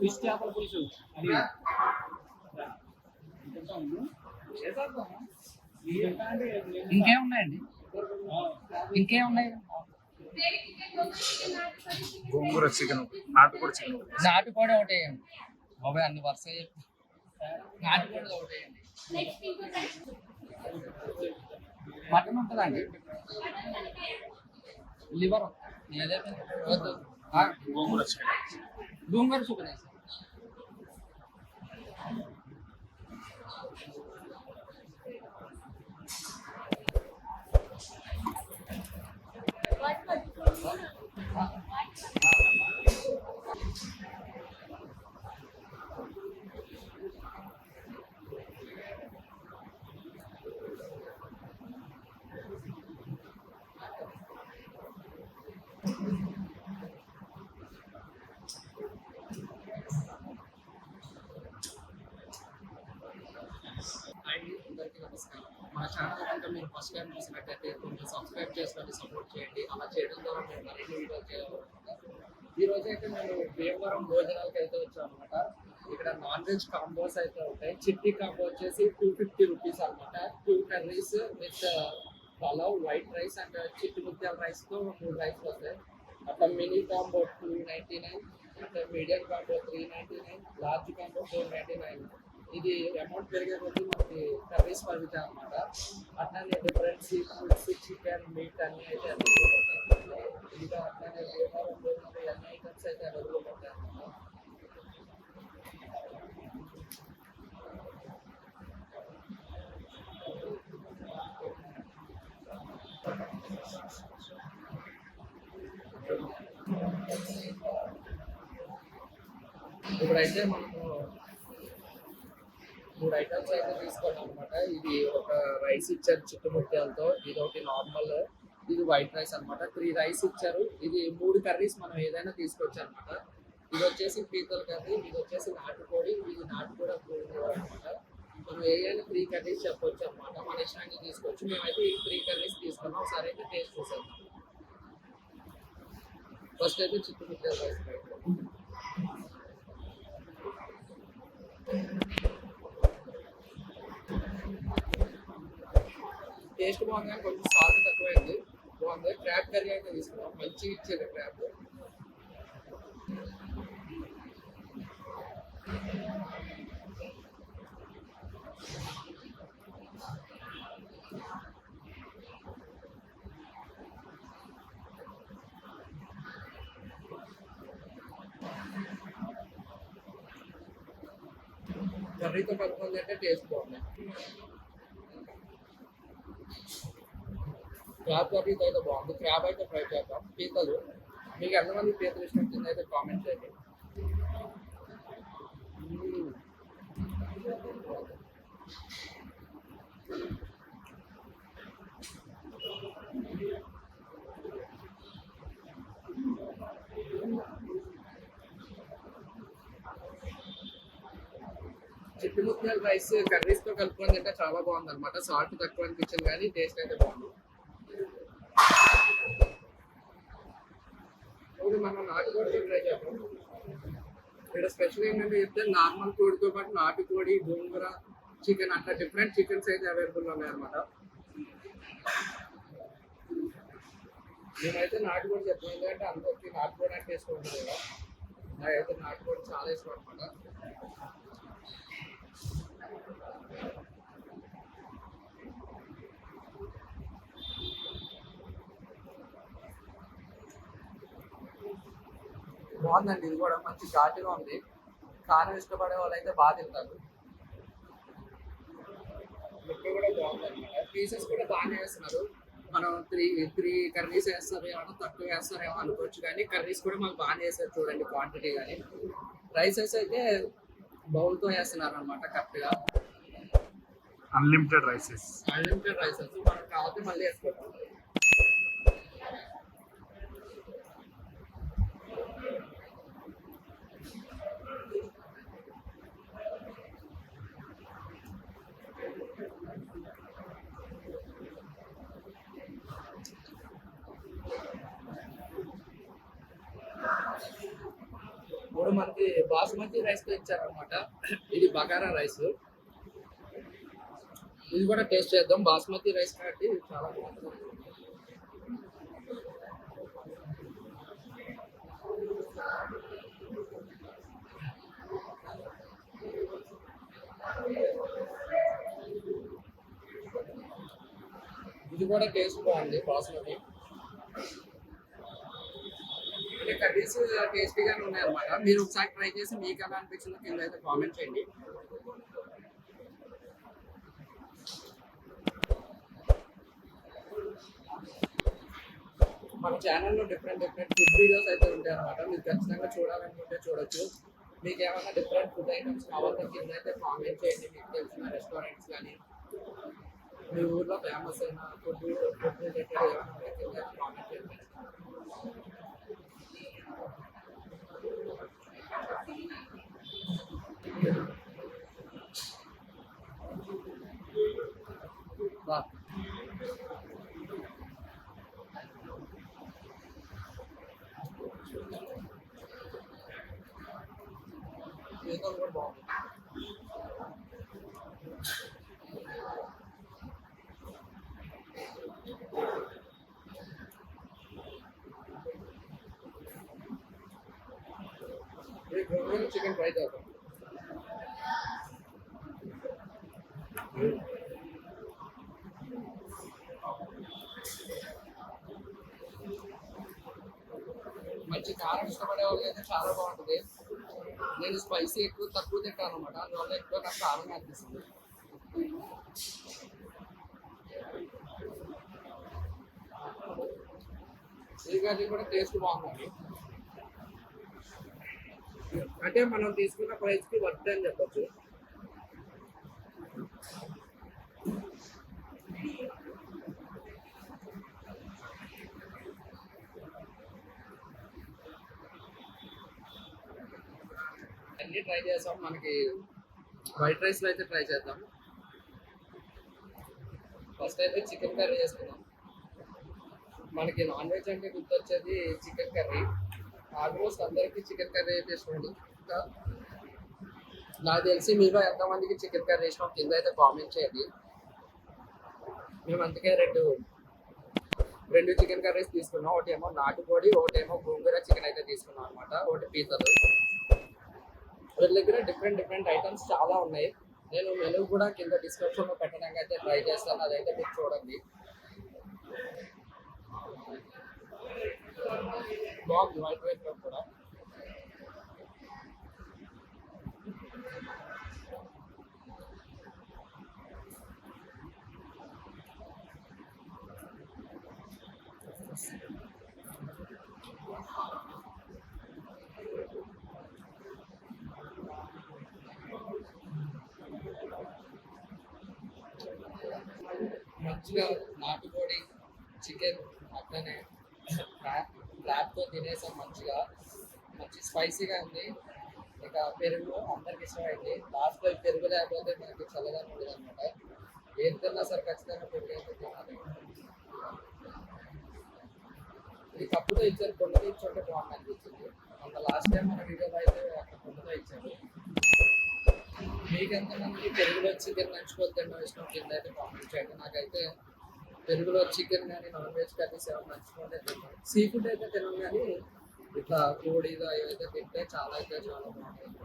Fish చేపల పులుసు అది ఇంకేమున్నాయండి? ఇంకేమున్నాయి? గోంగూర చికెన్, నాటుకోడి చికెన్. నాటుకోడి ఒకటి వేయండి బాబాయ్, అన్ని వరుస నాటుకోడి ఒకటి వేయండి. మటన్ ఉంటుందా అండి? లివర్ ఏదైతే గోంగూర చికెన్. గోంగూర చికెన్ వేసి మన ఛానల్ కనుక మీరు ఫస్ట్ టైం చూసినట్టయితే కొంచెం సబ్స్క్రైబ్ చేసుకొని సపోర్ట్ చేయండి. అలా చేయడం ద్వారా మేము మరిన్ని వీడియోలు చేయాలనుకుంటున్నాం. ఈ రోజు అయితే మేము భీమవరం భోజనాలకు అయితే వచ్చాం అనమాట. ఇక్కడ నాన్ వెజ్ కాంబోస్ అయితే ఉంటాయి. చిట్టి కాంబో వచ్చేసి 250 రూపీస్ అనమాట. 2 curries with pulao, white rice and చిట్టి ముత్యాల రైస్తో 3 రైస్ వస్తాయి. అట్లా మినీ కాంబో 299, అట్లా మీడియం కాంబో 399, లార్జ్ కాంబో 499. ఇది అమౌంట్ పెరిగే రోజు మనకి కర్రీస్ పెరుగుతాయి అనమాట. అట్లానే different sea foods, chicken, meet అన్నీ అయితే అవైలబుల్ ఉంటాయి. ఇంకా అట్లానే భీమవరం భోజనంలో అన్ని ఐటమ్స్ అయితే అవైలబుల్ ఉంటాయి అనమాట. ఇప్పుడైతే మనము 3 ఐటమ్స్ అయితే తీసుకోవడం అనమాట. ఇది ఒక రైస్ ఇచ్చారు చుట్టుముట్టాలతో, ఇది ఒకటి నార్మల్, ఇది వైట్ రైస్ అనమాట. 3 రైస్ ఇచ్చారు. ఇది 3 కర్రీస్ మనం ఏదైనా తీసుకోవచ్చు అనమాట. ఇది వచ్చేసి పీతల కర్రీ, ఇది వచ్చేసి నాటుకోడి, ఇది నాటుకోడి అనమాట. మనం ఏదైనా 3 కర్రీస్ చెప్పవచ్చు అనమాట. మన ఇష్టాన్ని తీసుకోవచ్చు. మేమైతే ఈ 3 కర్రీస్ తీసుకున్నాం. ఒకసారి అయితే టేస్ట్ చూసేద్దాం. ఫస్ట్ అయితే చుట్టుముట్టాల రైస్ టేస్ట్ బాగుంది కానీ కొంచెం సాల్ట్ తక్కువైంది. బాగుంది. క్రాబ్ కర్రీ అయితే తీసుకున్నాం. మంచిగా ఇచ్చారు క్రాబ్. కర్రీతో కలుపుకుంది అంటే టేస్ట్ బాగుంది. క్రాబ్ కర్రీతో అయితే బాగుంది. క్రాబ్ అయితే ఫ్రై చేద్దాం. పీతలు మీకు ఎంతమంది పీతలు ఇష్టం కింద అయితే కామెంట్ చేయండి. చిట్టి ముత్యాల రైస్ కర్రీస్తో కలుపుకొని తింటే చాలా బాగుంది అనమాట. సాల్ట్ తక్కువ అనిపించింది కానీ టేస్ట్ అయితే బాగుంది. ఇప్పుడు మనం నాటుకోడితో ట్రై చేద్దాం. ఇక్కడ స్పెషల్ ఏంటంటే చెప్తే నార్మల్ కోడితో పాటు నాటుకోడి, గోంగూర చికెన్ అట్లా డిఫరెంట్ చికెన్స్ అయితే అవైలబుల్ ఉన్నాయి అనమాట. మేమైతే నాటుకోడి చెప్తాం, ఎందుకంటే అందరికి నాటుకోడి అంటే ఇష్టం ఉంటుంది కదా. నాకైతే నాటుకోడి చాలా ఇష్టం అనమాట. బాగుందండి. ఇది కూడా మంచి ఘాటుగా ఉంది. కారం ఇష్టపడే వాళ్ళు అయితే బాగా తింటారు. ముక్క కూడా బాగుంది అనమాట. పీసెస్ కూడా బాగానే వేస్తున్నారు. మనం త్రీ కర్రీస్ వేస్తారేమో, తక్కువ వేస్తారేమో అనుకోవచ్చు కానీ కర్రీస్ కూడా మాకు బాగానే వేస్తారు చూడండి, క్వాంటిటీ కానీ. రైసెస్ అయితే బౌల్తో వేస్తున్నారు అనమాట కరెక్ట్గా. అన్లిమిటెడ్ రైసెస్ మనకు కావాలంటే మళ్ళీ వేసుకోవడం. బాస్మతి రైస్ తో ఇచ్చారనమాట. ఇది బగారా రైస్. ఇది కూడా టేస్ట్ చేద్దాం. బాస్మతి రైస్ కాబట్టి ఇది చాలా బాగుంటుంది. ఇది కూడా టేస్ట్ బాగుంది బాస్మతి. అంటే కర్రీస్ టేస్టీగానే ఉన్నాయి అనమాట. మీరు ఒకసారి ట్రై చేసి మీకు ఎలా అనిపించిందో కింద అయితే కామెంట్ చేయండి. మన ఛానల్లో డిఫరెంట్ ఫుడ్ వీడియోస్ అయితే ఉంటాయి అనమాట. మీరు ఖచ్చితంగా చూడాలనుకుంటే చూడొచ్చు. మీకు ఏమైనా డిఫరెంట్ ఫుడ్ ఐటమ్స్ కావాలంటే కింద అయితే కామెంట్ చేయండి. మీకు తెలిసిన రెస్టారెంట్స్ కానీ మీ ఊర్లో ఫేమస్ అయిన ఫుడ్ రిలేటెడ్ ఏమైనా ఉంటే కింద అయితే కామెంట్ చేయండి. బా ఏదో కూడా బాగుంది. ఇది గోంగూర చికెన్ ట్రై చేద్దాం. మంచి కారం ఇష్టపడే వాళ్ళకి అయితే చాలా బాగుంటుంది. నేను స్పైసీ తక్కువ తింటాను అనమాట. అందువల్ల ఎక్కువ నాకు కారంగా అనిపిస్తుంది. ఈ కర్రీ కూడా టేస్ట్ బాగుందండి. అంటే మనం తీసుకున్న ప్రైస్ కి వర్త్ అని చెప్పొచ్చు. అన్ని ట్రై చేసాం. మనకి వైట్ రైస్ లో అయితే ట్రై చేద్దాం. ఫస్ట్ అయితే చికెన్ కర్రీ చేసుకుందాం. మనకి నాన్ వెజ్ అంటే గుర్తొచ్చేది చికెన్ కర్రీ. ఆల్మోస్ట్ అందరికీ చికెన్ కర్రీ అయితే ఇష్టం ఉంది. ఇంకా నాకు తెలిసి మీలో ఎంతమందికి చికెన్ కర్రీ ఇష్టం కింద అయితే కామెంట్ చేయండి. మేము అందుకే రెండు చికెన్ కర్రీస్ తీసుకున్నాం. ఒకటేమో నాటుకోడి, ఒకటేమో గోంగూర చికెన్ అయితే తీసుకున్నాం అనమాట. ఒకటి పీతలు. వీళ్ళ దగ్గర డిఫరెంట్ ఐటమ్స్ చాలా ఉన్నాయి. నేను మెనూ కూడా కింద డిస్క్రిప్షన్లో పెట్టడానికి అయితే ట్రై చేస్తాను. అదైతే మీరు చూడండి. బాగుంది వైట్ రైస్ లో కూడా. మంచిగా నాటుకోడి చికెన్ అట్లనే ల్యాబ్తో తినేసాం. మంచి స్పైసీగా ఉంది. ఇక పెరుగు అందరికి ఇష్టమైంది. లాస్ట్లో పెరుగు లేకపోతే మనకి చల్లగా ఉండదు అనమాట. ఏం తిన్నా సరే ఖచ్చితంగా పెరుగు అయితే తినాలి. ఇది కప్పుతో ఇచ్చారు. కొండతో ఇచ్చుంటే బాగుంది అనిపించింది. మన లాస్ట్ టైం మన వీడియోలో అయితే అక్కడ కొండతో ఇచ్చారు. మీకు ఎంతమంది పెరుగులో చికెన్ నంచుకొని తినడం ఇష్టం కింద అయితే కామెంట్ చేయండి. నాకైతే పెరుగులో చికెన్ కానీ నాన్ వెజ్ కర్రీస్ ఏమైనా నంచుకుంటే తింటాను. సీ ఫుడ్ అయితే తినను కానీ ఇట్లా కోడిగా ఏవైతే తింటే చాలా బాగుంటుంది.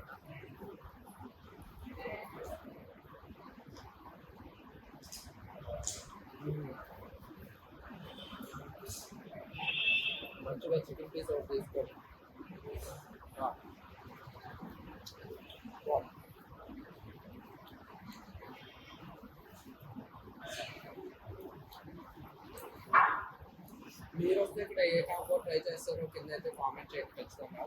మంచిగా చికెన్ పీస్ ఒకటి తీసుకోండి. మీరు వస్తే ఇక్కడ ఏ కాంబో ట్రై చేస్తారో కింద అయితే కామెంట్ చేయండి ఖచ్చితంగా.